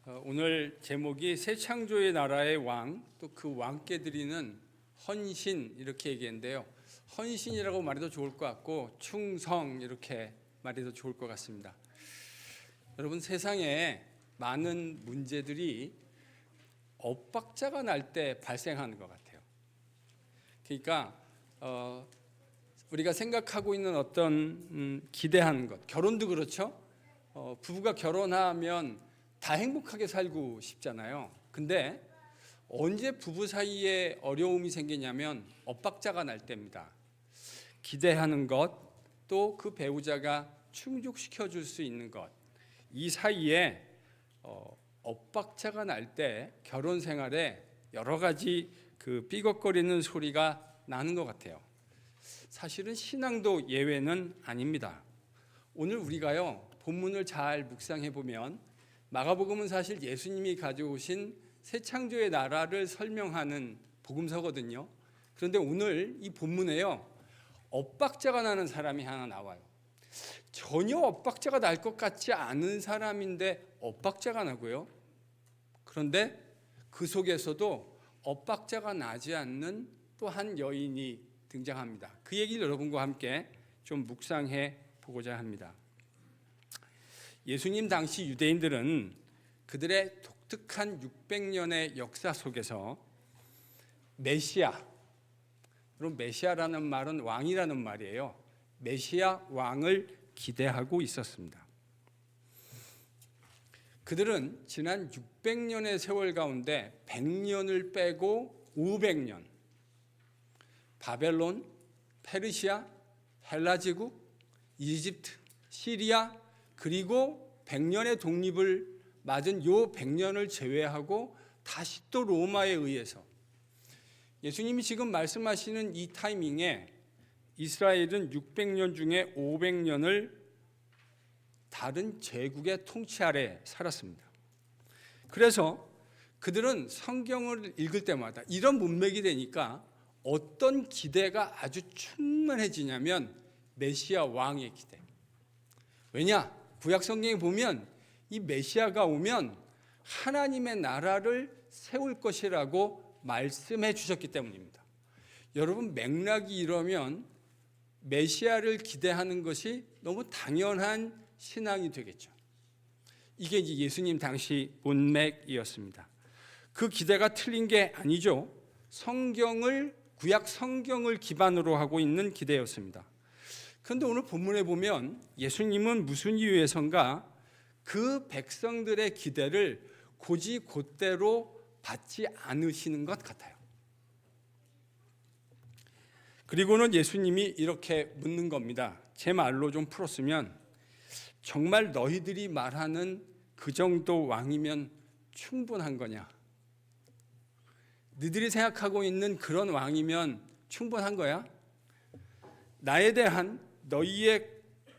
오늘 제목이 새 창조의 나라의 왕, 또 그 왕께 드리는 헌신 이렇게 얘기했는데요. 헌신이라고 말해도 좋을 것 같고 충성 이렇게 말해도 좋을 것 같습니다. 여러분, 세상에 많은 문제들이 엇박자가 날 때 발생하는 것 같아요. 그러니까 우리가 생각하고 있는 어떤 기대하는 것, 결혼도 그렇죠. 부부가 결혼하면 다 행복하게 살고 싶잖아요. 근데 언제 부부 사이에 어려움이 생기냐면 엇박자가 날 때입니다. 기대하는 것, 또 그 배우자가 충족시켜 줄 수 있는 것, 이 사이에 엇박자가 날 때 결혼 생활에 여러 가지 그 삐걱거리는 소리가 나는 것 같아요. 사실은 신앙도 예외는 아닙니다. 오늘 우리가요, 본문을 잘 묵상해 보면 마가복음은 사실 예수님이 가져오신 새 창조의 나라를 설명하는 복음서거든요. 그런데 오늘 이 본문에요, 엇박자가 나는 사람이 하나 나와요. 전혀 엇박자가 날 것 같지 않은 사람인데 엇박자가 나고요. 그런데 그 속에서도 엇박자가 나지 않는 또 한 여인이 등장합니다. 그 얘기를 여러분과 함께 좀 묵상해 보고자 합니다. 예수님 당시 유대인들은 그들의 독특한 600년의 역사 속에서 메시아, 여러분 메시아라는 말은 왕이라는 말이에요. 메시아 왕을 기대하고 있었습니다. 그들은 지난 600년의 세월 가운데 100년을 빼고 500년, 바벨론, 페르시아, 헬라 제국, 이집트, 시리아, 그리고 100년의 독립을 맞은 요 100년을 제외하고 다시 또 로마에 의해서, 예수님이 지금 말씀하시는 이 타이밍에 이스라엘은 600년 중에 500년을 다른 제국의 통치 아래 살았습니다. 그래서 그들은 성경을 읽을 때마다 이런 문맥이 되니까 어떤 기대가 아주 충만해지냐면 메시아 왕의 기대. 왜냐? 구약 성경에 보면 이 메시아가 오면 하나님의 나라를 세울 것이라고 말씀해 주셨기 때문입니다. 여러분, 맥락이 이러면 메시아를 기대하는 것이 너무 당연한 신앙이 되겠죠. 이게 이제 예수님 당시 문맥이었습니다. 그 기대가 틀린 게 아니죠. 구약 성경을 기반으로 하고 있는 기대였습니다. 그런데 오늘 본문에 보면 예수님은 무슨 이유에선가 그 백성들의 기대를 곧이곧대로 받지 않으시는 것 같아요. 그리고는 예수님이 이렇게 묻는 겁니다. 제 말로 좀 풀었으면, 정말 너희들이 말하는 그 정도 왕이면 충분한 거냐? 너희들이 생각하고 있는 그런 왕이면 충분한 거야? 나에 대한 너희의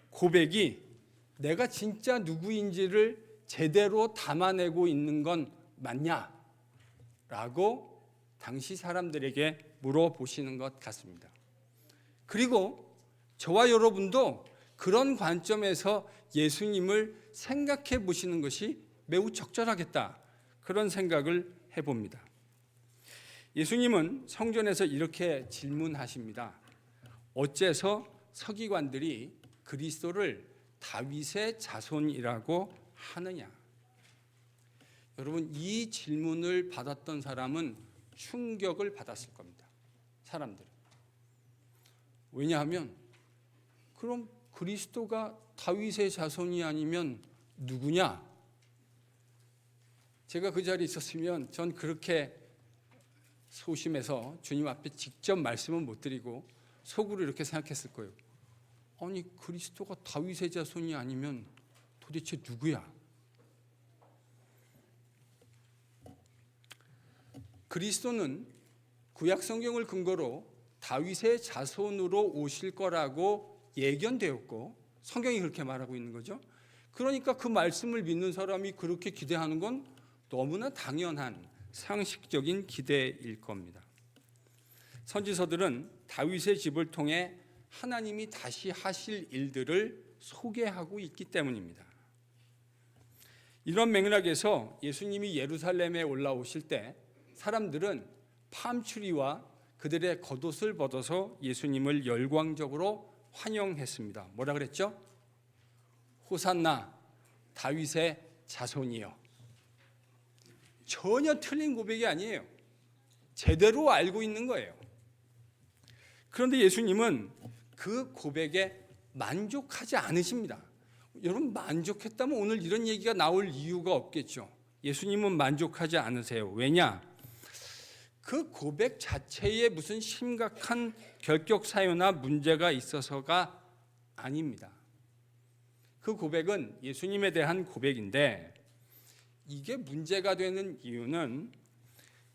고백이 내가 진짜 누구인지를 제대로 담아내고 있는 건 맞냐? 라고 당시 사람들에게 물어보시는 것 같습니다. 그리고 저와 여러분도 그런 관점에서 예수님을 생각해 보시는 것이 매우 적절하겠다, 그런 생각을 해봅니다. 예수님은 성전에서 이렇게 질문하십니다. 어째서 서기관들이 그리스도를 다윗의 자손이라고 하느냐? 여러분, 이 질문을 받았던 사람은 충격을 받았을 겁니다. 사람들은. 왜냐하면 그럼 그리스도가 다윗의 자손이 아니면 누구냐? 제가 그 자리에 있었으면 전 그렇게 소심해서 주님 앞에 직접 말씀은 못 드리고 속으로 이렇게 생각했을 거예요. 아니, 그리스도가 다윗의 자손이 아니면 도대체 누구야? 그리스도는 구약 성경을 근거로 다윗의 자손으로 오실 거라고 예견되었고 성경이 그렇게 말하고 있는 거죠. 그러니까 그 말씀을 믿는 사람이 그렇게 기대하는 건 너무나 당연한 상식적인 기대일 겁니다. 선지서들은 다윗의 집을 통해 하나님이 다시 하실 일들을 소개하고 있기 때문입니다. 이런 맥락에서 예수님이 예루살렘에 올라오실 때 사람들은 팜추리와 그들의 겉옷을 벗어서 예수님을 열광적으로 환영했습니다. 뭐라 그랬죠? 호산나 다윗의 자손이여. 전혀 틀린 고백이 아니에요. 제대로 알고 있는 거예요. 그런데 예수님은 그 고백에 만족하지 않으십니다. 여러분, 만족했다면 오늘 이런 얘기가 나올 이유가 없겠죠. 예수님은 만족하지 않으세요. 왜냐? 그 고백 자체에 무슨 심각한 결격 사유나 문제가 있어서가 아닙니다. 그 고백은 예수님에 대한 고백인데, 이게 문제가 되는 이유는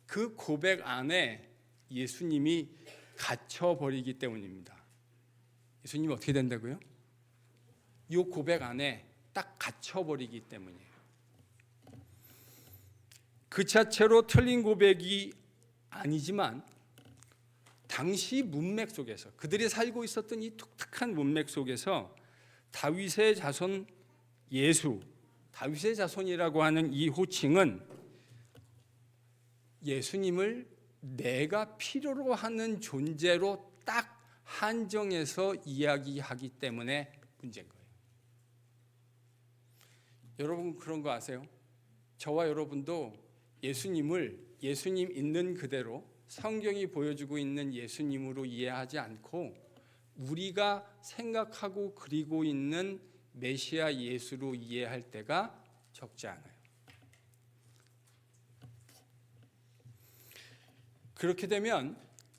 그 고백 안에 예수님이 갇혀버리기 때문입니다. 예수님이 어떻게 된다고요? 이 고백 안에 딱 갇혀버리기 때문이에요. 그 자체로 틀린 고백이 아니지만 당시 문맥 속에서, 그들이 살고 있었던 이 독특한 문맥 속에서 다윗의 자손 예수, 다윗의 자손이라고 하는 이 호칭은 예수님을 내가 필요로 하는 존재로 딱 한정해서 이야기하기 때문에 문제인 거예요. 여러분 그런 거 아세요? 저와 여러분도 예수님을 예수님 있는 그대로 성경이 보여주고 있는 예수님으로 이해하지 않고 우리가 생각하고 그리고 있는 메시아 예수로 이해할 때가 적지 않아요. 그렇게 되면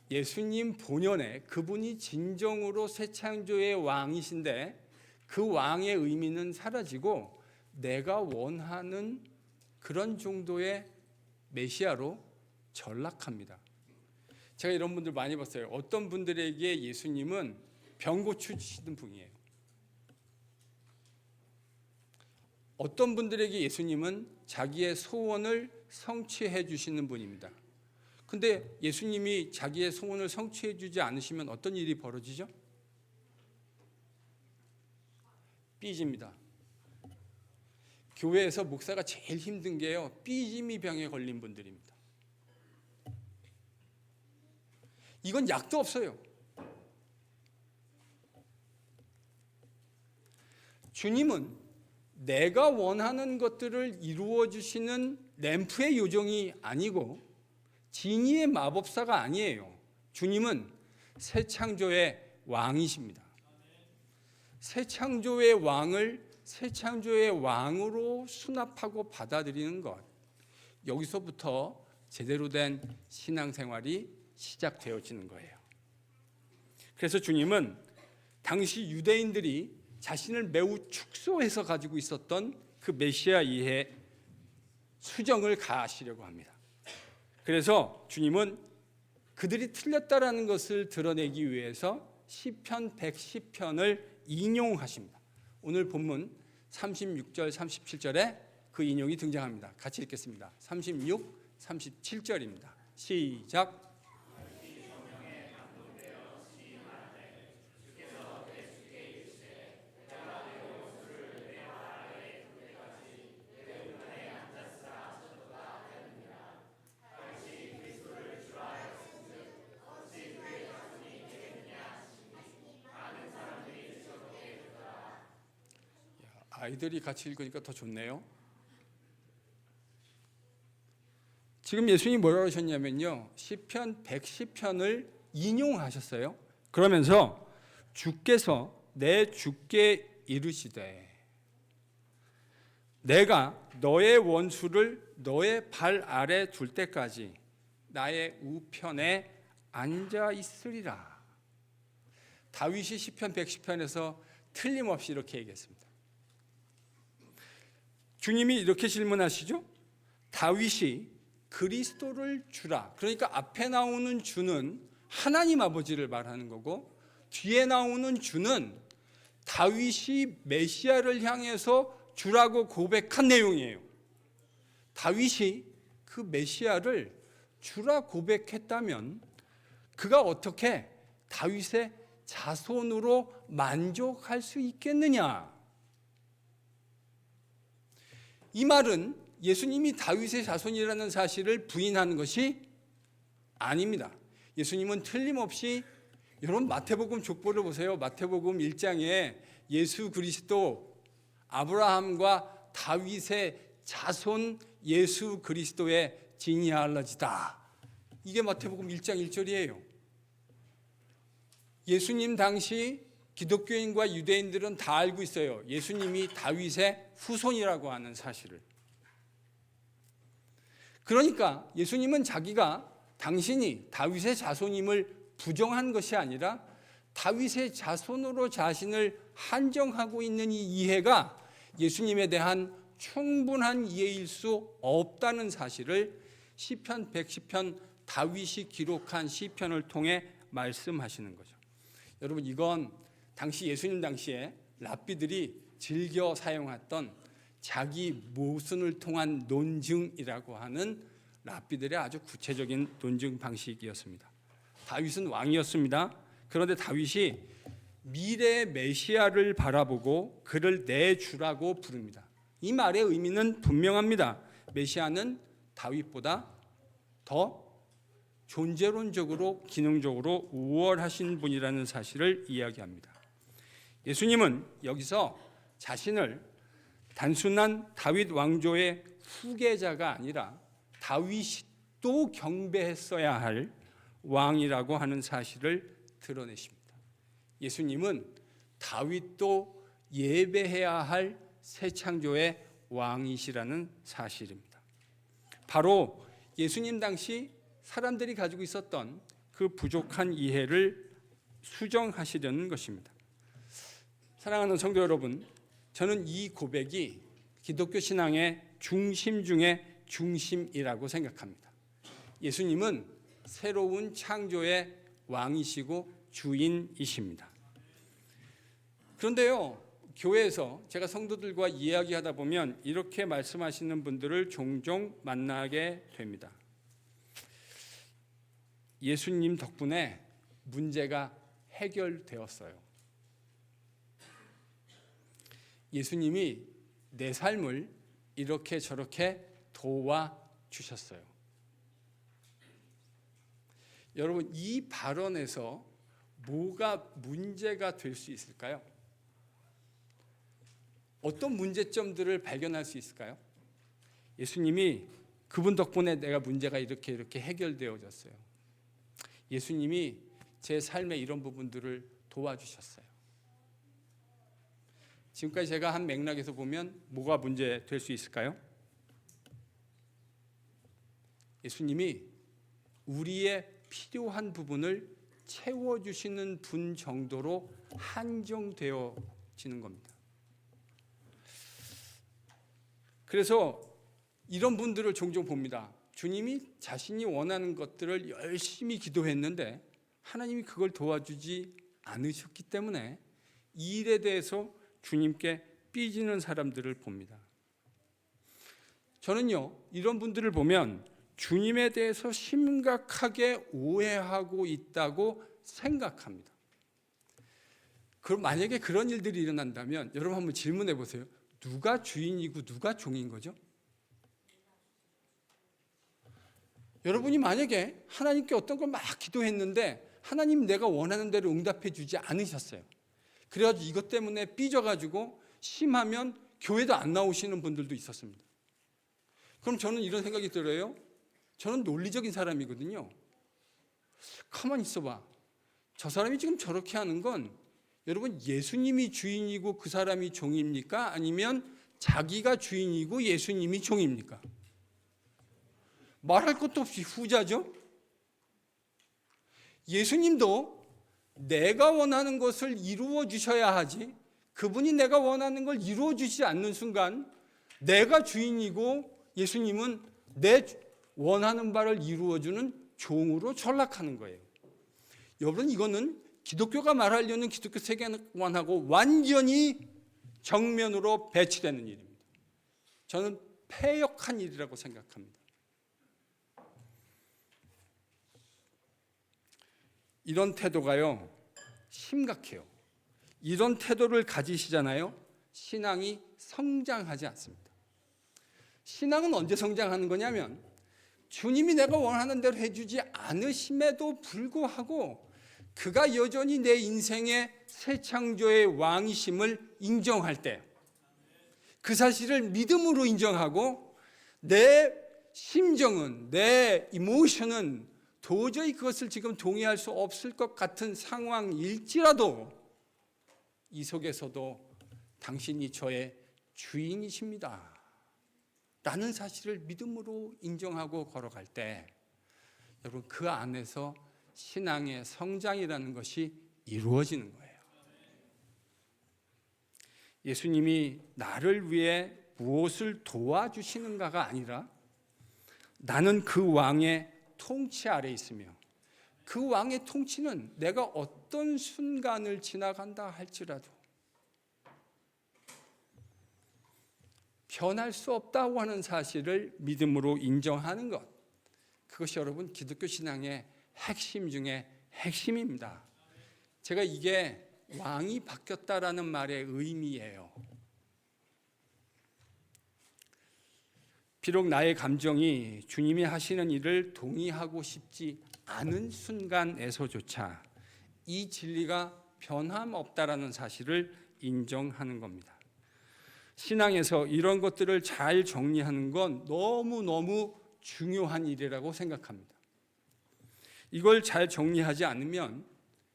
예수님 본연의 그분이 진정으로 새 창조의 왕이신데 그 왕의 의미는 사라지고 내가 원하는 그런 정도의 메시아로 전락합니다. 제가 이런 분들 많이 봤어요. 어떤 분들에게 예수님은 병 고치시는 분이에요. 어떤 분들에게 예수님은 자기의 소원을 성취해 주시는 분입니다. 근데 예수님이 자기의 소원을 성취해 주지 않으시면 어떤 일이 벌어지죠? 삐집니다. 교회에서 목사가 제일 힘든 게요, 삐짐이 병에 걸린 분들입니다. 이건 약도 없어요. 주님은 내가 원하는 것들을 이루어 주시는 램프의 요정이 아니고 진이의 마법사가 아니에요. 주님은 새 창조의 왕이십니다. 새 창조의 왕을 새 창조의 왕으로 수납하고 받아들이는 것, 여기서부터 제대로 된 신앙생활이 시작되어지는 거예요. 그래서 주님은 당시 유대인들이 자신을 매우 축소해서 가지고 있었던 그 메시아 이해 수정을 가하시려고 합니다. 그래서 주님은 그들이 틀렸다라는 것을 드러내기 위해서 시편 110편을 인용하십니다. 오늘 본문 36절 37절에 그 인용이 등장합니다. 같이 읽겠습니다. 36, 37절입니다. 시작. 아이들이 같이 읽으니까 더 좋네요. 지금 예수님이 뭐라고 하셨냐면요, 시편 110편을 인용하셨어요. 그러면서 주께서 내 주께 이르시되 내가 너의 원수를 너의 발 아래 둘 때까지 나의 우편에 앉아 있으리라. 다윗이 시편 110편에서 틀림없이 이렇게 얘기했습니다. 주님이 이렇게 질문하시죠. 다윗이 그리스도를 주라. 그러니까 앞에 나오는 주는 하나님 아버지를 말하는 거고 뒤에 나오는 주는 다윗이 메시아를 향해서 주라고 고백한 내용이에요. 다윗이 그 메시아를 주라 고백했다면 그가 어떻게 다윗의 자손으로 만족할 수 있겠느냐? 이 말은 예수님이 다윗의 자손이라는 사실을 부인하는 것이 아닙니다. 예수님은 틀림없이, 여러분 마태복음 족보를 보세요. 마태복음 1장에 예수 그리스도, 아브라함과 다윗의 자손 예수 그리스도의 지니알러지다. 이게 마태복음 1장 1절이에요. 예수님 당시 기독교인과 유대인들은 다 알고 있어요. 예수님이 다윗의 후손이라고 하는 사실을. 그러니까 예수님은 자기가, 당신이 다윗의 자손임을 부정한 것이 아니라 다윗의 자손으로 자신을 한정하고 있는 이 이해가 예수님에 대한 충분한 이해일 수 없다는 사실을 시편 110편, 다윗이 기록한 시편을 통해 말씀하시는 거죠. 여러분, 이건 당시 예수님 당시에 랍비들이 즐겨 사용했던 자기 모순을 통한 논증이라고 하는 랍비들의 아주 구체적인 논증 방식이었습니다. 다윗은 왕이었습니다. 그런데 다윗이 미래의 메시아를 바라보고 그를 내주라고 부릅니다. 이 말의 의미는 분명합니다. 메시아는 다윗보다 더 존재론적으로, 기능적으로 우월하신 분이라는 사실을 이야기합니다. 예수님은 여기서 자신을 단순한 다윗 왕조의 후계자가 아니라 다윗도 경배했어야 할 왕이라고 하는 사실을 드러내십니다. 예수님은 다윗도 예배해야 할 새 창조의 왕이시라는 사실입니다. 바로 예수님 당시 사람들이 가지고 있었던 그 부족한 이해를 수정하시려는 것입니다. 사랑하는 성도 여러분, 저는 이 고백이 기독교 신앙의 중심 중의 중심이라고 생각합니다. 예수님은 새로운 창조의 왕이시고 주인이십니다. 그런데요, 교회에서 제가 성도들과 이야기하다 보면 이렇게 말씀하시는 분들을 종종 만나게 됩니다. 예수님 덕분에 문제가 해결되었어요. 예수님이 내 삶을 이렇게 저렇게 도와주셨어요. 여러분, 이 발언에서 뭐가 문제가 될 수 있을까요? 어떤 문제점들을 발견할 수 있을까요? 예수님이 그분 덕분에 내가 문제가 이렇게 해결되어졌어요. 예수님이 제 삶의 이런 부분들을 도와주셨어요. 지금까지 제가 한 맥락에서 보면 뭐가 문제 될 수 있을까요? 예수님이 우리의 필요한 부분을 채워주시는 분 정도로 한정되어지는 겁니다. 그래서 이런 분들을 종종 봅니다. 주님이 자신이 원하는 것들을 열심히 기도했는데 하나님이 그걸 도와주지 않으셨기 때문에 이 일에 대해서 주님께 삐지는 사람들을 봅니다. 저는요, 이런 분들을 보면 주님에 대해서 심각하게 오해하고 있다고 생각합니다. 그럼 만약에 그런 일들이 일어난다면 여러분 한번 질문해 보세요. 누가 주인이고 누가 종인 거죠? 여러분이 만약에 하나님께 어떤 걸 막 기도했는데 하나님 내가 원하는 대로 응답해 주지 않으셨어요. 그래가지고 이것 때문에 삐져가지고 심하면 교회도 안 나오시는 분들도 있었습니다. 그럼 저는 이런 생각이 들어요. 저는 논리적인 사람이거든요. 가만히 있어봐. 저 사람이 지금 저렇게 하는 건 여러분 예수님이 주인이고 그 사람이 종입니까? 아니면 자기가 주인이고 예수님이 종입니까? 말할 것도 없이 후자죠. 예수님도 내가 원하는 것을 이루어 주셔야 하지, 그분이 내가 원하는 걸 이루어 주지 않는 순간 내가 주인이고 예수님은 내 원하는 바를 이루어 주는 종으로 전락하는 거예요. 여러분, 이거는 기독교가 말하려는 기독교 세계관하고 완전히 정면으로 배치되는 일입니다. 저는 패역한 일이라고 생각합니다. 이런 태도가요, 심각해요. 이런 태도를 가지시잖아요. 신앙이 성장하지 않습니다. 신앙은 언제 성장하는 거냐면 주님이 내가 원하는 대로 해주지 않으심에도 불구하고 그가 여전히 내 인생의 새 창조의 왕이심을 인정할 때, 그 사실을 믿음으로 인정하고 내 심정은, 내 이모션은 도저히 그것을 지금 동의할 수 없을 것 같은 상황일지라도 이 속에서도 당신이 저의 주인이십니다 라는 사실을 믿음으로 인정하고 걸어갈 때, 여러분 그 안에서 신앙의 성장이라는 것이 이루어지는 거예요. 예수님이 나를 위해 무엇을 도와주시는가가 아니라 나는 그 왕의 통치 아래 있으며 그 왕의 통치는 내가 어떤 순간을 지나간다 할지라도 변할 수 없다고 하는 사실을 믿음으로 인정하는 것, 그것이 여러분 기독교 신앙의 핵심 중에 핵심입니다. 제가 이게 왕이 바뀌었다라는 말의 의미예요. 비록 나의 감정이 주님이 하시는 일을 동의하고 싶지 않은 순간에서조차 이 진리가 변함없다라는 사실을 인정하는 겁니다. 신앙에서 이런 것들을 잘 정리하는 건 너무너무 중요한 일이라고 생각합니다. 이걸 잘 정리하지 않으면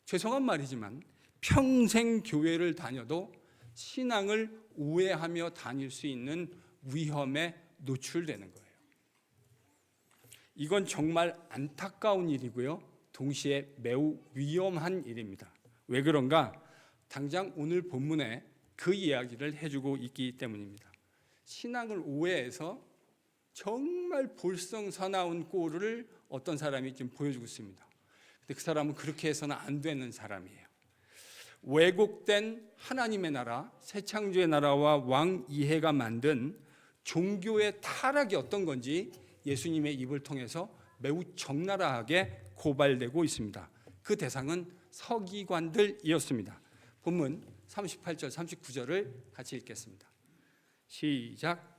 죄송한 말이지만 평생 교회를 다녀도 신앙을 오해하며 다닐 수 있는 위험에 노출되는 거예요. 이건 정말 안타까운 일이고요. 동시에 매우 위험한 일입니다. 왜 그런가? 당장 오늘 본문에 그 이야기를 해주고 있기 때문입니다. 신앙을 오해해서 정말 볼썽사나운 꼴을 어떤 사람이 지금 보여주고 있습니다. 근데 그 사람은 그렇게 해서는 안 되는 사람이에요. 왜곡된 하나님의 나라, 새 창조의 나라와 왕 이해가 만든 종교의 타락이 어떤 건지 예수님의 입을 통해서 매우 적나라하게 고발되고 있습니다. 그 대상은 서기관들이었습니다. 본문 38절, 39절을 같이 읽겠습니다. 시작.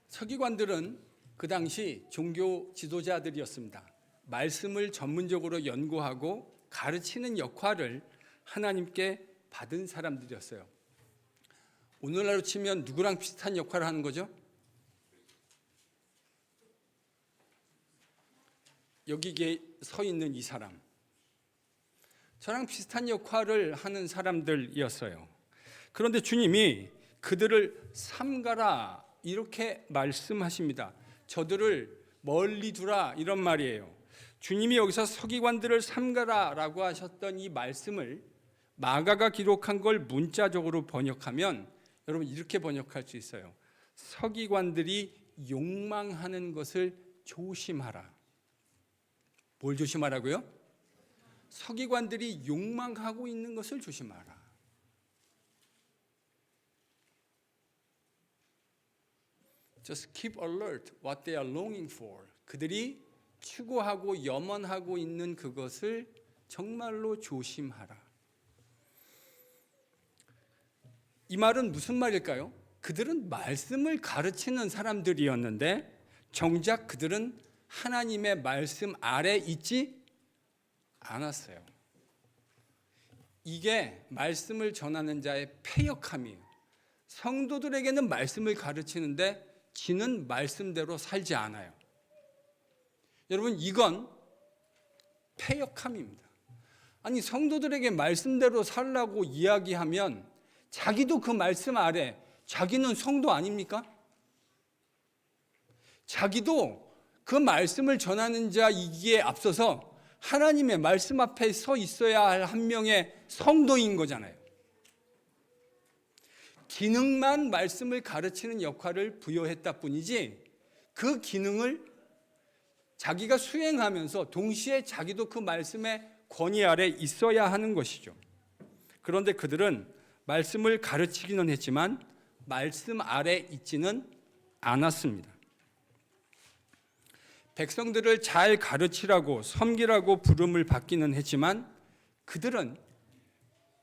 서기관들은 그 당시 종교 지도자들이었습니다. 말씀을 전문적으로 연구하고 가르치는 역할을 하나님께 받은 사람들이었어요. 오늘날로 치면 누구랑 비슷한 역할을 하는 거죠? 여기에 서 있는 이 사람, 저랑 비슷한 역할을 하는 사람들이었어요. 그런데 주님이 그들을 삼가라 이렇게 말씀하십니다. 저들을 멀리 두라 이런 말이에요. 주님이 여기서 서기관들을 삼가라라고 하셨던 이 말씀을 마가가 기록한 걸 문자적으로 번역하면 여러분 이렇게 번역할 수 있어요. 서기관들이 욕망하는 것을 조심하라. 뭘 조심하라고요? 서기관들이 욕망하고 있는 것을 조심하라. Just keep alert what they are longing for. 그들이 추구하고 염원하고 있는 그것을 정말로 조심하라. 이 말은 무슨 말일까요? 그들은 말씀을 가르치는 사람들이었는데 정작 그들은 하나님의 말씀 아래 있지 않았어요. 이게 말씀을 전하는 자의 패역함이에요. 성도들에게는 말씀을 가르치는데 지는 말씀대로 살지 않아요. 여러분 이건 패역함입니다. 아니 성도들에게 말씀대로 살라고 이야기하면 자기도 그 말씀 아래, 자기는 성도 아닙니까? 자기도 그 말씀을 전하는 자이기에 앞서서 하나님의 말씀 앞에 서 있어야 할 한 명의 성도인 거잖아요. 기능만 말씀을 가르치는 역할을 부여했다 뿐이지 그 기능을 자기가 수행하면서 동시에 자기도 그 말씀의 권위 아래 있어야 하는 것이죠. 그런데 그들은 말씀을 가르치기는 했지만 말씀 아래 있지는 않았습니다. 백성들을 잘 가르치라고 섬기라고 부름을 받기는 했지만 그들은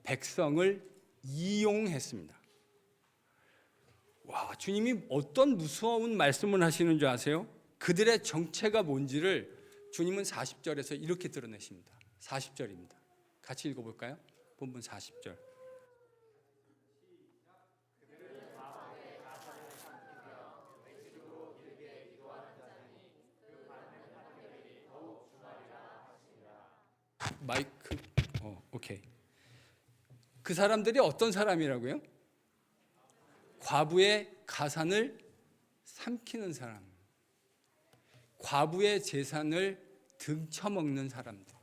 백성을 이용했습니다. 와, 주님이 어떤 무서운 말씀을 하시는 줄 아세요? 그들의 정체가 뭔지를 주님은 40절에서 이렇게 드러내십니다. 40절입니다. 같이 읽어볼까요? 본문 40절. 마이크, 오케이. 그 사람들이 어떤 사람이라고요? 과부의 가산을 삼키는 사람, 과부의 재산을 등쳐먹는 사람들.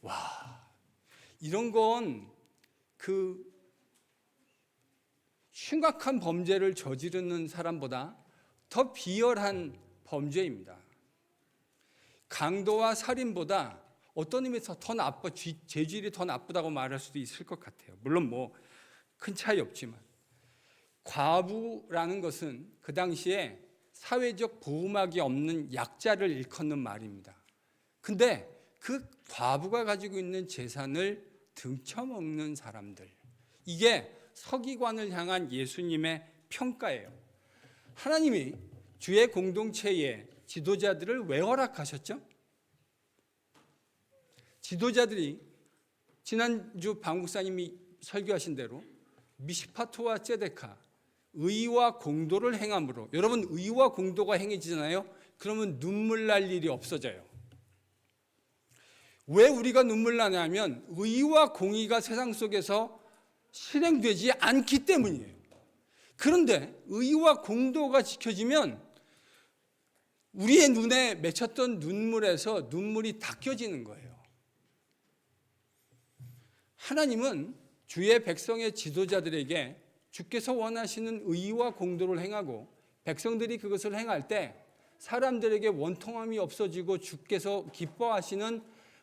와, 이런 건 그 심각한 범죄를 저지르는 사람보다 더 비열한 범죄입니다. 강도와 살인보다 어떤 의미에서 더 나빠, 죄질이 더 나쁘다고 말할 수도 있을 것 같아요. 물론 뭐 큰 차이 없지만, 과부라는 것은 그 당시에 사회적 보호막이 없는 약자를 일컫는 말입니다. 근데 그 과부가 가지고 있는 재산을 등쳐먹는 사람들, 이게 서기관을 향한 예수님의 평가예요. 하나님이 주의 공동체에 지도자들을 왜 허락하셨죠? 지도자들이 지난주 박 목사님이 설교하신 대로 미시파토와 ጼ데카, 의와 공도를 행함으로, 여러분 의와 공도가 행해지잖아요. 그러면 눈물 날 일이 없어져요. 왜 우리가 눈물 나냐면 의와 공의가 세상 속에서 실행되지 않기 때문이에요. 그런데 의와 공도가 지켜지면 우리의 눈에 맺혔던 눈물에서 눈물이 닦여지는 거예요. 하나님은 주의 백성의 지도자들에게 주께서 원하시는 의와 공도를 행하고 백성들이 그것을 행할 때 사람들에게 원통함이 없어지고 주께서 기뻐하시는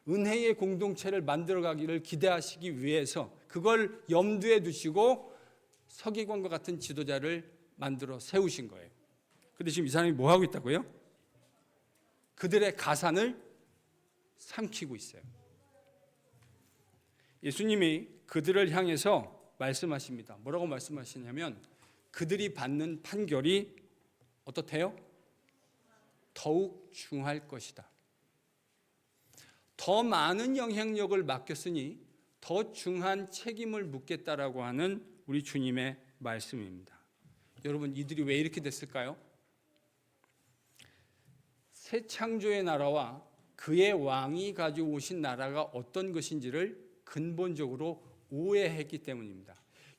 은혜의 공동체를 만들어가기를 기대하시기 위해서 그걸 염두에 두시고 서기관과 같은 지도자를 만들어 세우신 거예요. 그런데 지금 이 사람이 뭐 하고 있다고요? 그들의 가산을 삼키고 있어요. 예수님이 그들을 향해서 말씀하십니다. 뭐라고 말씀하시냐면 그들이 받는 판결이 어떻대요? 더욱 중할 것이다. 더 많은 영향력을 맡겼으니 더 중한 책임을 묻겠다라고 하는 우리 주님의 말씀입니다. 여러분, 이들이 왜 이렇게 됐을까요? 새 창조의 나라와 그의 왕이 가지고 오신 나라가 어떤 것인지를 근본적으로 오해했기 때문입니다.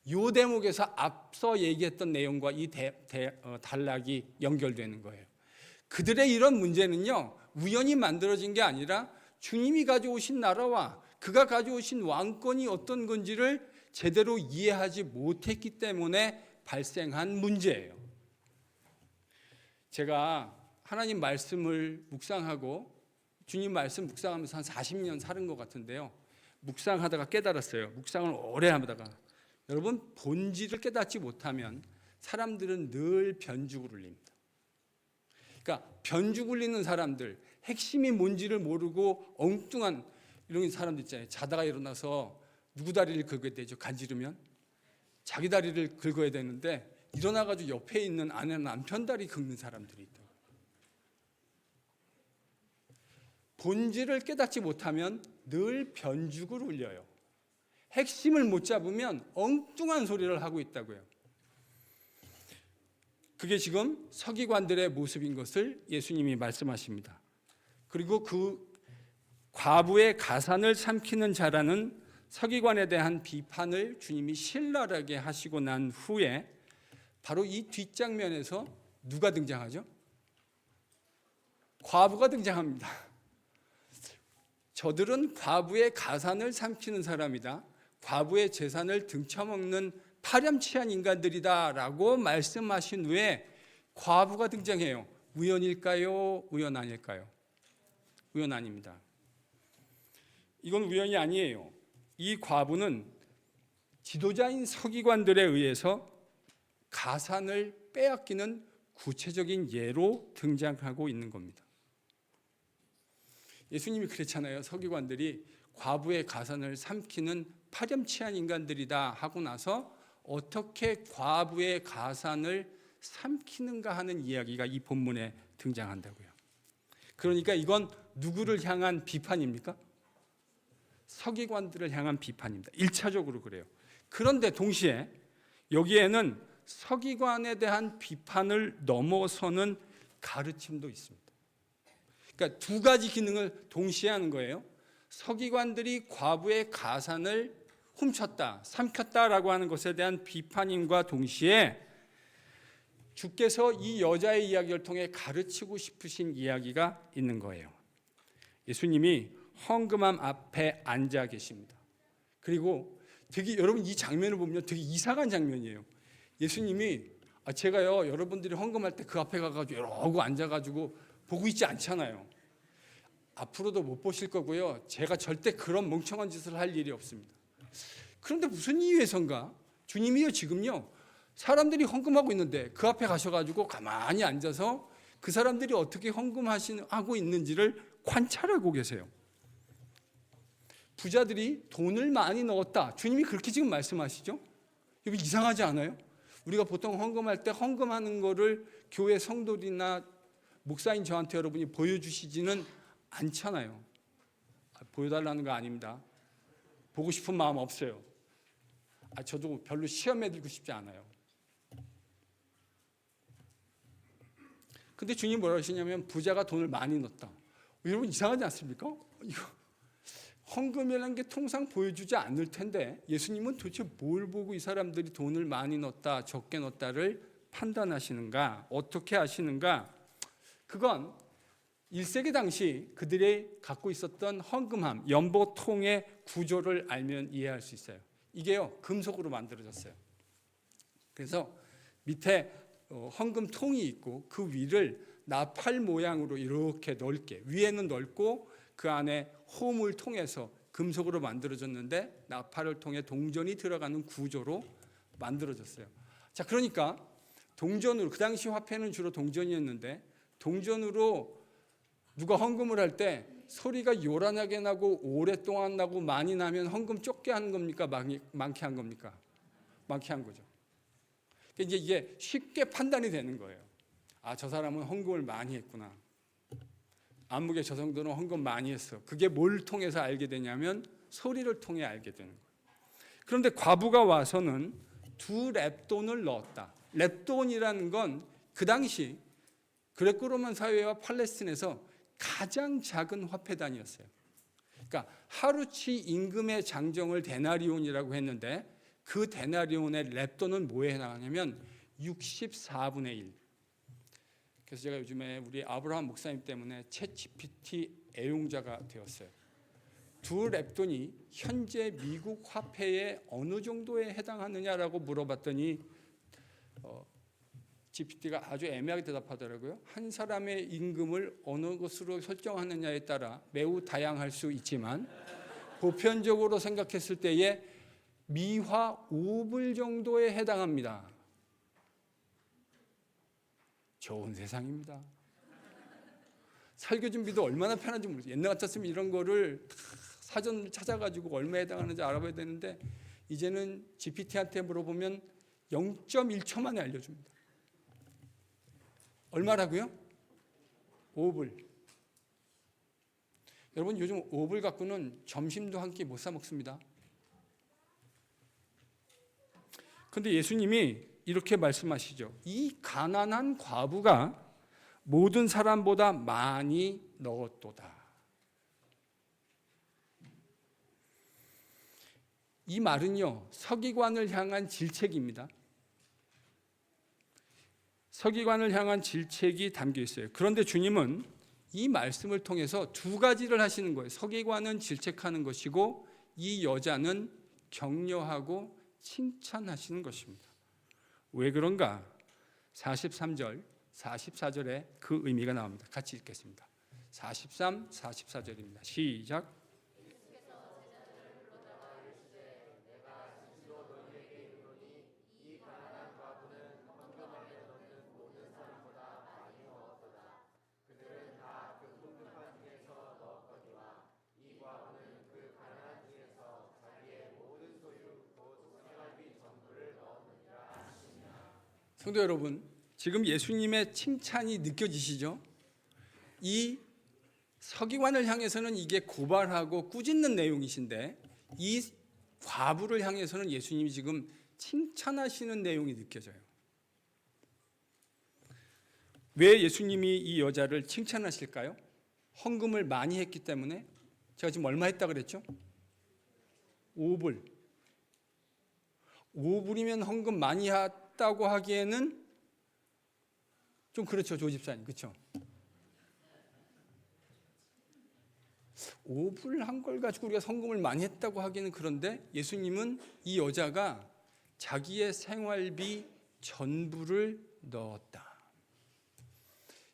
이 대목에서 앞서 얘기했던 내용과 이 단락이 연결되는 거예요. 그들의 이런 문제는요, 우연히 만들어진 게 아니라 주님이 가져오신 나라와 그가 가져오신 왕권이 어떤 건지를 제대로 이해하지 못했기 때문에 발생한 문제예요. 제가 하나님 말씀을 묵상하고 주님 말씀 묵상하면서 한 40년 살은 것 같은데요. 묵상하다가 깨달았어요. 묵상을 오래 하다가 여러분, 본질을 깨닫지 못하면 사람들은 늘 변죽을 울립니다. 그러니까 변죽 울리는 사람들, 핵심이 뭔지를 모르고 엉뚱한 이런 사람들 있잖아요. 자다가 일어나서 누구 다리를 긁어야 되죠? 간지르면 자기 다리를 긁어야 되는데 일어나가지고 옆에 있는 아내 남편 다리 긁는 사람들이 있다고. 본질을 깨닫지 못하면 늘 변죽을 울려요. 핵심을 못 잡으면 엉뚱한 소리를 하고 있다고요. 그게 지금 서기관들의 모습인 것을 예수님이 말씀하십니다. 그리고 그 과부의 가산을 삼키는 자라는 서기관에 대한 비판을 주님이 신랄하게 하시고 난 후에 바로 이 뒷장면에서 누가 등장하죠? 과부가 등장합니다. 저들은 과부의 가산을 삼키는 사람이다. 과부의 재산을 등쳐먹는 파렴치한 인간들이다라고 말씀하신 후에 과부가 등장해요. 우연일까요? 우연 아닐까요? 우연 아닙니다. 이건 우연이 아니에요. 이 과부는 지도자인 서기관들에 의해서 가산을 빼앗기는 구체적인 예로 등장하고 있는 겁니다. 예수님이 그랬잖아요. 서기관들이 과부의 가산을 삼키는 파렴치한 인간들이다 하고 나서 어떻게 과부의 가산을 삼키는가 하는 이야기가 이 본문에 등장한다고요. 그러니까 이건 누구를 향한 비판입니까? 서기관들을 향한 비판입니다. 1차적으로 그래요. 그런데 동시에 여기에는 서기관에 대한 비판을 넘어서는 가르침도 있습니다. 그러니까 두 가지 기능을 동시에 하는 거예요. 서기관들이 과부의 가산을 훔쳤다, 삼켰다라고 하는 것에 대한 비판임과 동시에 주께서 이 여자의 이야기를 통해 가르치고 싶으신 이야기가 있는 거예요. 예수님이 헌금함 앞에 앉아 계십니다. 그리고 되게 여러분 이 장면을 보면 되게 이상한 장면이에요. 예수님이 제가요 여러분들이 헌금할 때 그 앞에 가가지고 이러고 앉아가지고 보고 있지 않잖아요. 앞으로도 못 보실 거고요. 제가 절대 그런 멍청한 짓을 할 일이 없습니다. 그런데 무슨 이유에선가 주님이요 지금요 사람들이 헌금하고 있는데 그 앞에 가셔가지고 가만히 앉아서 그 사람들이 어떻게 헌금하고 있는지를 관찰하고 계세요. 부자들이 돈을 많이 넣었다. 주님이 그렇게 지금 말씀하시죠? 여기 이상하지 않아요? 우리가 보통 헌금할 때 헌금하는 거를 교회 성도들이나 목사인 저한테 여러분이 보여주시지는 않잖아요. 보여달라는 거 아닙니다. 보고 싶은 마음 없어요. 저도 별로 시험에 들고 싶지 않아요. 근데 주님 뭐라 하시냐면 부자가 돈을 많이 넣었다. 여러분 이상하지 않습니까? 이거 헌금이라는 게 통상 보여주지 않을 텐데 예수님은 도대체 뭘 보고 이 사람들이 돈을 많이 넣었다 적게 넣었다를 판단하시는가? 어떻게 하시는가? 그건 1세기 당시 그들이 갖고 있었던 헌금함, 연보통의 구조를 알면 이해할 수 있어요. 이게요 금속으로 만들어졌어요. 그래서 밑에 헌금통이 있고 그 위를 나팔 모양으로 이렇게 넓게 위에는 넓고 그 안에 홈을 통해서 금속으로 만들어졌는데 나팔을 통해 동전이 들어가는 구조로 만들어졌어요. 자, 그러니까 동전으로 그 당시 화폐는 주로 동전이었는데 동전으로 누가 헌금을 할 때 소리가 요란하게 나고 오랫동안 나고 많이 나면 헌금 적게 하는 겁니까? 많게 한 겁니까? 많게 한 거죠. 그러니까 이게 쉽게 판단이 되는 거예요. 저 사람은 헌금을 많이 했구나. 안목의 저 정도는 헌금 많이 했어. 그게 뭘 통해서 알게 되냐면 소리를 통해 알게 되는 거예요. 그런데 과부가 와서는 2렙돈을 넣었다. 렙돈이라는 건 그 당시 그레코로만 사회와 팔레스틴에서 가장 작은 화폐 단위였어요. 그러니까 하루치 임금의 장정을 데나리온이라고 했는데 그 데나리온의 렙돈은 뭐에 해당하냐면 64분의 1. 그래서 제가 요즘에 우리 아브라함 목사님 때문에 챗GPT 애용자가 되었어요. 2렙돈이 현재 미국 화폐에 어느 정도에 해당하느냐라고 물어봤더니 GPT가 아주 애매하게 대답하더라고요. 한 사람의 임금을 어느 것으로 설정하느냐에 따라 매우 다양할 수 있지만 보편적으로 생각했을 때에 미화 5불 정도에 해당합니다. 좋은 세상입니다. 설교 준비도 얼마나 편한지 모르겠어요. 옛날 같았으면 이런 거를 사전을 찾아가지고 얼마에 해당하는지 알아봐야 되는데 이제는 GPT한테 물어보면 0.1초 만에 알려줍니다. 얼마라고요? 5불. 여러분 요즘 5불 갖고는 점심도 한 끼 못 사 먹습니다. 그런데 예수님이 이렇게 말씀하시죠. 이 가난한 과부가 모든 사람보다 많이 넣었도다. 이 말은요 서기관을 향한 질책입니다. 서기관을 향한 질책이 담겨 있어요. 그런데 주님은 이 말씀을 통해서 2가지를 하시는 거예요. 서기관은 질책하는 것이고 이 여자는 격려하고 칭찬하시는 것입니다. 왜 그런가? 43절, 44절에 그 의미가 나옵니다. 같이 읽겠습니다. 43, 44절입니다. 시작. 성도 여러분, 지금 예수님의 칭찬이 느껴지시죠? 이 서기관을 향해서는 이게 고발하고 꾸짖는 내용이신데, 이 과부를 향해서는 예수님이 지금 칭찬하시는 내용이 느껴져요. 왜 예수님이 이 여자를 칭찬하실까요? 헌금을 많이 했기 때문에. 제가 지금 얼마 했다 그랬죠? 5불. 5불이면 헌금 많이 했다고 하기에는 좀 그렇죠, 조 집사님, 그렇죠? 5불 한 걸 가지고 우리가 헌금을 많이 했다고 하기는 그런데, 예수님은 이 여자가 자기의 생활비 전부를 넣었다.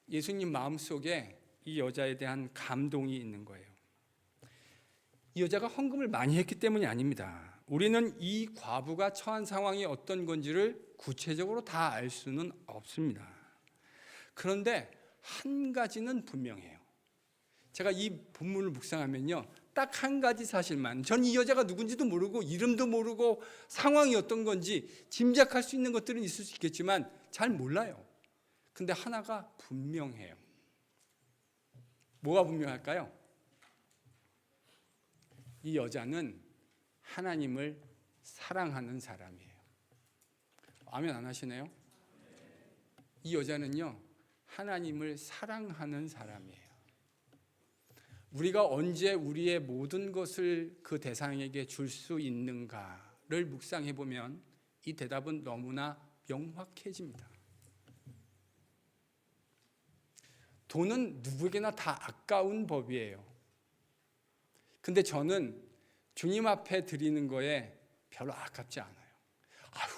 예수님 마음속에 이 여자에 대한 감동이 있는 거예요. 이 여자가 헌금을 많이 했기 때문이 아닙니다. 우리는 이 과부가 처한 상황이 어떤 건지를 구체적으로 다 알 수는 없습니다. 그런데 한 가지는 분명해요. 제가 이 본문을 묵상하면요, 딱 한 가지 사실만, 전 이 여자가 누군지도 모르고 이름도 모르고 상황이 어떤 건지 짐작할 수 있는 것들은 있을 수 있겠지만 잘 몰라요. 근데 하나가 분명해요. 뭐가 분명할까요? 이 여자는 하나님을 사랑하는 사람이에요. 아멘 안 하시네요? 이 여자는요, 하나님을 사랑하는 사람이에요. 우리가 언제 우리의 모든 것을 그 대상에게 줄 수 있는가를 묵상해 보면 이 대답은 너무나 명확해집니다. 돈은 누구에게나 다 아까운 법이에요. 근데 저는 주님 앞에 드리는 거에 별로 아깝지 않아요. 아유,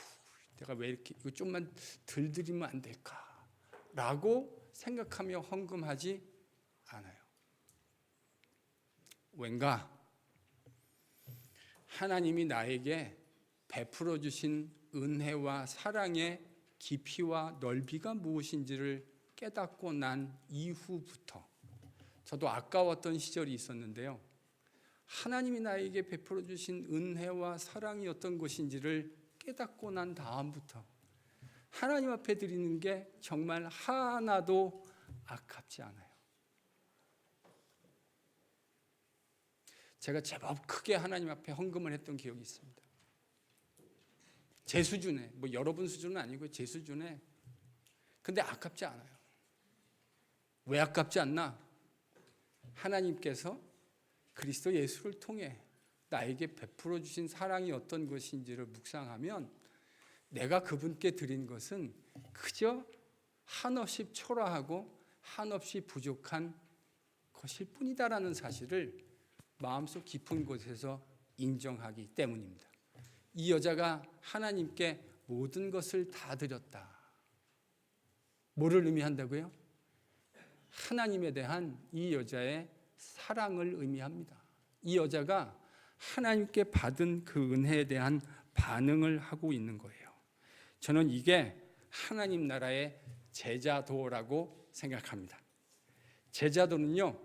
내가 왜 이렇게 이거 좀만 덜 드리면 안 될까? 라고 생각하며 헌금하지 않아요. 왠가 하나님이 나에게 베풀어 주신 은혜와 사랑의 깊이와 넓이가 무엇인지를 깨닫고 난 이후부터 저도 아까웠던 시절이 있었는데요. 하나님이 나에게 베풀어 주신 은혜와 사랑이 어떤 것인지를 깨닫고 난 다음부터 하나님 앞에 드리는 게 정말 하나도 아깝지 않아요. 제가 제법 크게 하나님 앞에 헌금을 했던 기억이 있습니다. 제 수준에, 뭐 여러분 수준은 아니고 제 수준에. 근데 아깝지 않아요. 왜 아깝지 않나? 하나님께서 그리스도 예수를 통해 나에게 베풀어 주신 사랑이 어떤 것인지를 묵상하면 내가 그분께 드린 것은 그저 한없이 초라하고 한없이 부족한 것일 뿐이다라는 사실을 마음속 깊은 곳에서 인정하기 때문입니다. 이 여자가 하나님께 모든 것을 다 드렸다. 뭐를 의미한다고요? 하나님에 대한 이 여자의 사랑을 의미합니다. 이 여자가 하나님께 받은 그 은혜에 대한 반응을 하고 있는 거예요. 저는 이게 하나님 나라의 제자도라고 생각합니다. 제자도는요,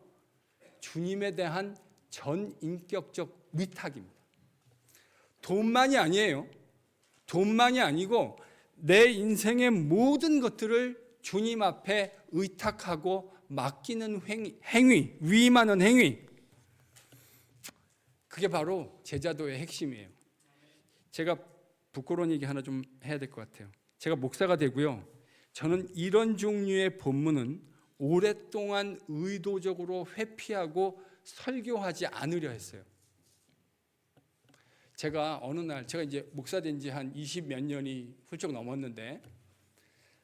주님에 대한 전인격적 위탁입니다. 돈만이 아니에요. 돈만이 아니고 내 인생의 모든 것들을 주님 앞에 의탁하고 맡기는 행위, 위임하는 행위. 그게 바로 제자도의 핵심이에요. 제가 부끄러운 얘기 하나 좀 해야 될 것 같아요. 제가 목사가 되고요. 저는 이런 종류의 본문은 오랫동안 의도적으로 회피하고 설교하지 않으려 했어요. 제가 어느 날, 제가 이제 목사 된 지 한 20 몇 년이 훌쩍 넘었는데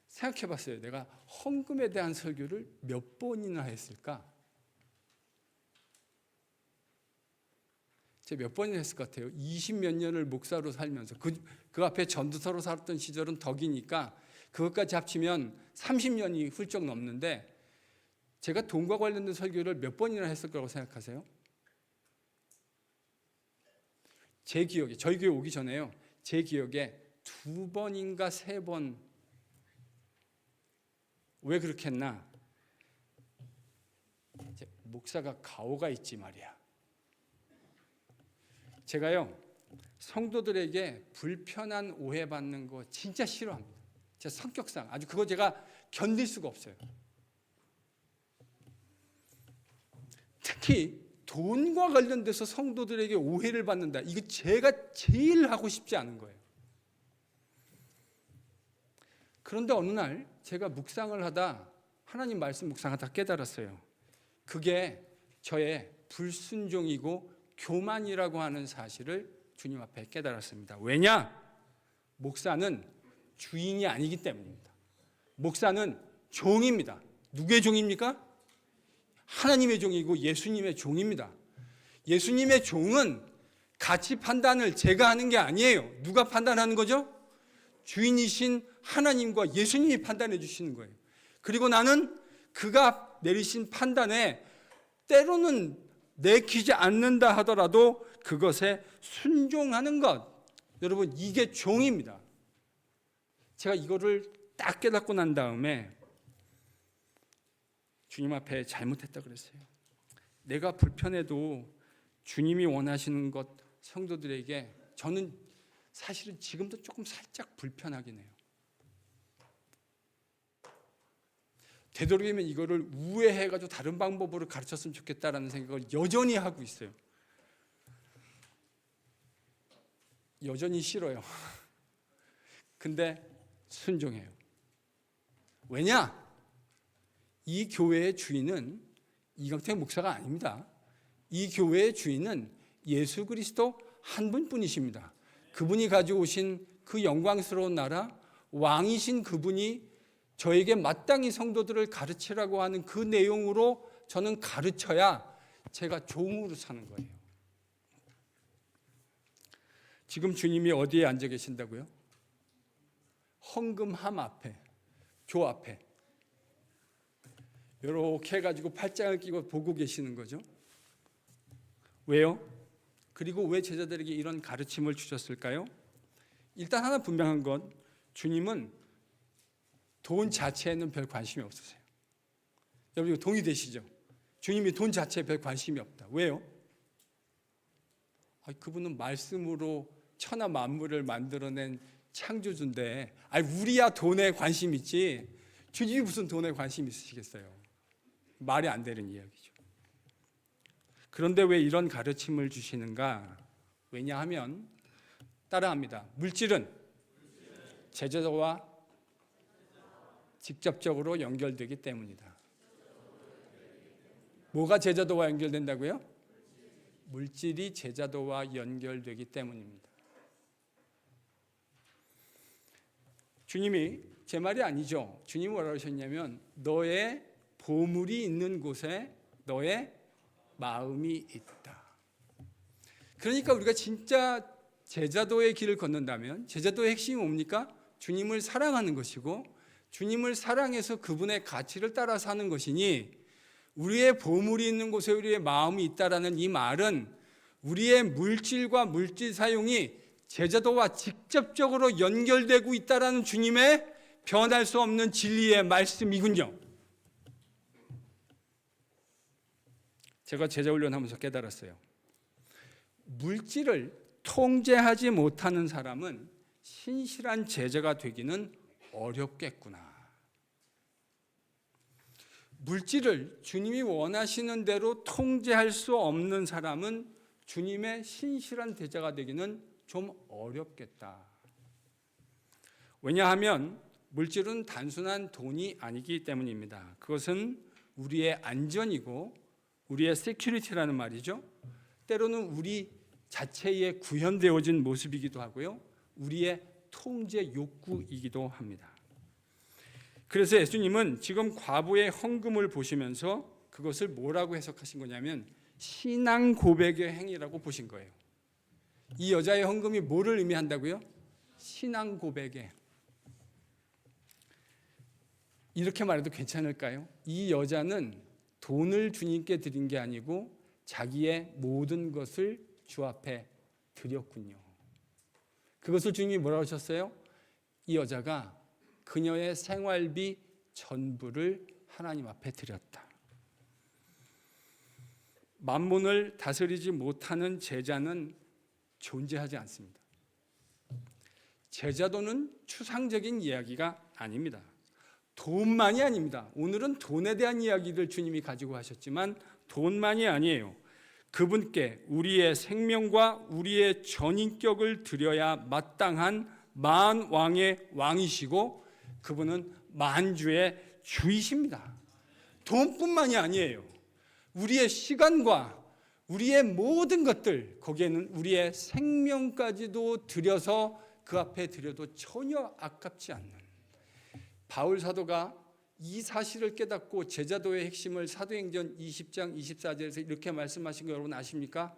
생각해 봤어요. 내가 헌금에 대한 설교를 몇 번이나 했을까? 제가 몇 번이나 했을 것 같아요. 20 몇 년을 목사로 살면서 그 앞에 전도사로 살았던 시절은 덕이니까 그것까지 합치면 30년이 훌쩍 넘는데 제가 돈과 관련된 설교를 몇 번이나 했을 거라고 생각하세요? 제 기억에, 저희 교회 오기 전에요. 제 기억에 2번인가 3번. 왜 그렇게 했나? 목사가 가오가 있지 말이야. 제가요, 성도들에게 불편한 오해받는 거 진짜 싫어합니다. 제 성격상 아주 그거 제가 견딜 수가 없어요. 특히 돈과 관련돼서 성도들에게 오해를 받는다. 이거 제가 제일 하고 싶지 않은 거예요. 그런데 어느 날 제가 묵상을 하다 하나님 말씀 묵상하다 깨달았어요. 그게 저의 불순종이고 교만이라고 하는 사실을 주님 앞에 깨달았습니다. 왜냐? 목사는 주인이 아니기 때문입니다. 목사는 종입니다. 누구의 종입니까? 하나님의 종이고 예수님의 종입니다. 예수님의 종은 가치 판단을 제가 하는 게 아니에요. 누가 판단하는 거죠? 주인이신 하나님과 예수님이 판단해 주시는 거예요. 그리고 나는 그가 내리신 판단에 때로는 내키지 않는다 하더라도 그것에 순종하는 것. 여러분, 이게 종입니다. 제가 이거를 딱 깨닫고 난 다음에 주님 앞에 잘못했다 그랬어요. 내가 불편해도 주님이 원하시는 것 성도들에게 저는 사실은 지금도 조금 살짝 불편하긴 해요. 되도록이면 이거를 우회해가지고 다른 방법으로 가르쳤으면 좋겠다라는 생각을 여전히 하고 있어요. 여전히 싫어요. 근데 순종해요. 왜냐? 이 교회의 주인은 이강택 목사가 아닙니다. 이 교회의 주인은 예수 그리스도 한 분뿐이십니다. 그분이 가지고 오신 그 영광스러운 나라, 왕이신 그분이 저에게 마땅히 성도들을 가르치라고 하는 그 내용으로 저는 가르쳐야 제가 종으로 사는 거예요. 지금 주님이 어디에 앉아 계신다고요? 헌금함 앞에, 교 앞에 이렇게 해가지고 팔짱을 끼고 보고 계시는 거죠. 왜요? 그리고 왜 제자들에게 이런 가르침을 주셨을까요? 일단 하나 분명한 건 주님은 돈 자체에는 별 관심이 없으세요. 여러분 동의되시죠? 주님이 돈 자체에 별 관심이 없다. 왜요? 그분은 말씀으로 천하 만물을 만들어낸 창조주인데 우리야 돈에 관심 있지 주님이 무슨 돈에 관심 있으시겠어요? 말이 안 되는 이야기죠. 그런데 왜 이런 가르침을 주시는가? 왜냐하면 따라합니다. 물질은 제자도와 직접적으로 연결되기 때문이다. 뭐가 제자도와 연결된다고요? 물질이 제자도와 연결되기 때문입니다. 주님이 제 말이 아니죠. 주님이 뭐라고 하셨냐면 너의 보물이 있는 곳에 너의 마음이 있다. 그러니까 우리가 진짜 제자도의 길을 걷는다면 제자도의 핵심이 뭡니까? 주님을 사랑하는 것이고 주님을 사랑해서 그분의 가치를 따라 사는 것이니 우리의 보물이 있는 곳에 우리의 마음이 있다라는 이 말은 우리의 물질과 물질 사용이 제자도와 직접적으로 연결되고 있다라는 주님의 변할 수 없는 진리의 말씀이군요. 제가 제자 훈련하면서 깨달았어요. 물질을 통제하지 못하는 사람은 신실한 제자가 되기는 어렵겠구나. 물질을 주님이 원하시는 대로 통제할 수 없는 사람은 주님의 신실한 제자가 되기는 좀 어렵겠다. 왜냐하면 물질은 단순한 돈이 아니기 때문입니다. 그것은 우리의 안전이고 우리의 세큐리티라는 말이죠. 때로는 우리 자체에 구현되어진 모습이기도 하고요. 우리의 통제 욕구이기도 합니다. 그래서 예수님은 지금 과부의 헌금을 보시면서 그것을 뭐라고 해석하신 거냐면 신앙 고백의 행위라고 보신 거예요. 이 여자의 헌금이 뭐를 의미한다고요? 신앙 고백에. 이렇게 말해도 괜찮을까요? 이 여자는 돈을 주님께 드린 게 아니고 자기의 모든 것을 주 앞에 드렸군요. 그것을 주님이 뭐라고 하셨어요? 이 여자가 그녀의 생활비 전부를 하나님 앞에 드렸다. 만몬을 다스리지 못하는 제자는 존재하지 않습니다. 제자도는 추상적인 이야기가 아닙니다. 돈만이 아닙니다. 오늘은 돈에 대한 이야기를 주님이 가지고 하셨지만 돈만이 아니에요. 그분께 우리의 생명과 우리의 전인격을 드려야 마땅한 만왕의 왕이시고 그분은 만주의 주이십니다. 돈뿐만이 아니에요. 우리의 시간과 우리의 모든 것들, 거기에는 우리의 생명까지도 들여서 그 앞에 드려도 전혀 아깝지 않는, 바울 사도가 이 사실을 깨닫고 제자도의 핵심을 사도행전 20장 24절에서 이렇게 말씀하신 거 여러분 아십니까?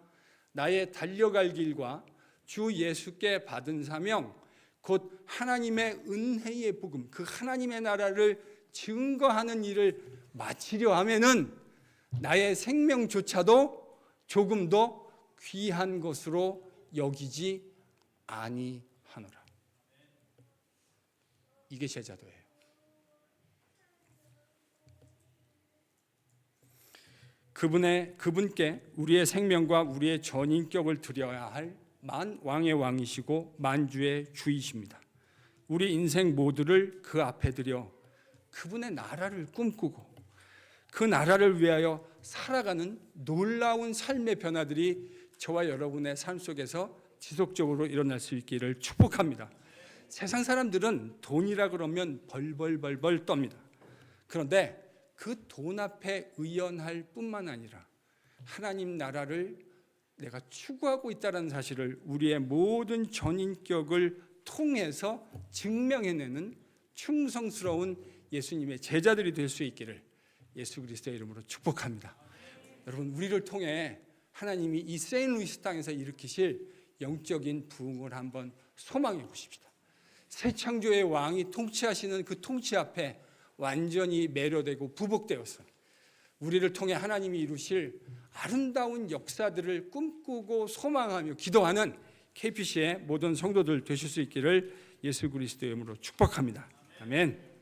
나의 달려갈 길과 주 예수께 받은 사명 곧 하나님의 은혜의 복음, 그 하나님의 나라를 증거하는 일을 마치려 하면은 나의 생명조차도 조금 더 귀한 것으로 여기지 아니하노라. 이게 제자도예요. 그분께 우리의 생명과 우리의 전인격을 드려야 할 만왕의 왕이시고 만주의 주이십니다. 우리 인생 모두를 그 앞에 드려 그분의 나라를 꿈꾸고 그 나라를 위하여 살아가는 놀라운 삶의 변화들이 저와 여러분의 삶 속에서 지속적으로 일어날 수 있기를 축복합니다. 세상 사람들은 돈이라 그러면 벌벌벌벌 떱니다. 그런데 그 돈 앞에 의연할 뿐만 아니라 하나님 나라를 내가 추구하고 있다는 사실을 우리의 모든 전인격을 통해서 증명해내는 충성스러운 예수님의 제자들이 될 수 있기를 예수 그리스도의 이름으로 축복합니다. 여러분, 우리를 통해 하나님이 이 세인루이스 땅에서 일으키실 영적인 부흥을 한번 소망해 보십시다. 새 창조의 왕이 통치하시는 그 통치 앞에 완전히 매료되고 부복되어서 우리를 통해 하나님이 이루실 아름다운 역사들을 꿈꾸고 소망하며 기도하는 KPC의 모든 성도들 되실 수 있기를 예수 그리스도의 이름으로 축복합니다. 아멘.